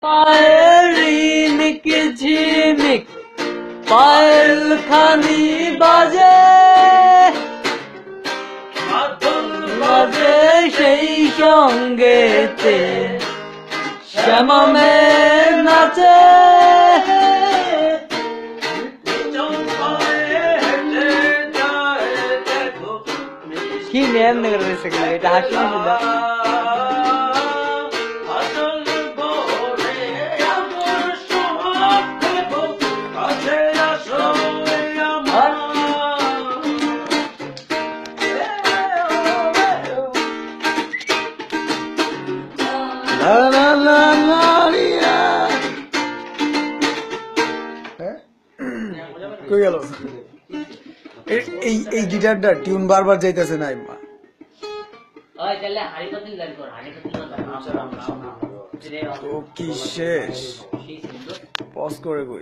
রিনিক ঝিমিক পায়েল খানি বাজে বাজে সেই সঙ্গেতে শ্যামে নাচে কি নেন রয়েছে এটা হাসি কই গেল এই গিটারটা টিউন বারবার যাইতেছে না মা ও কি শেষ পজ করে কই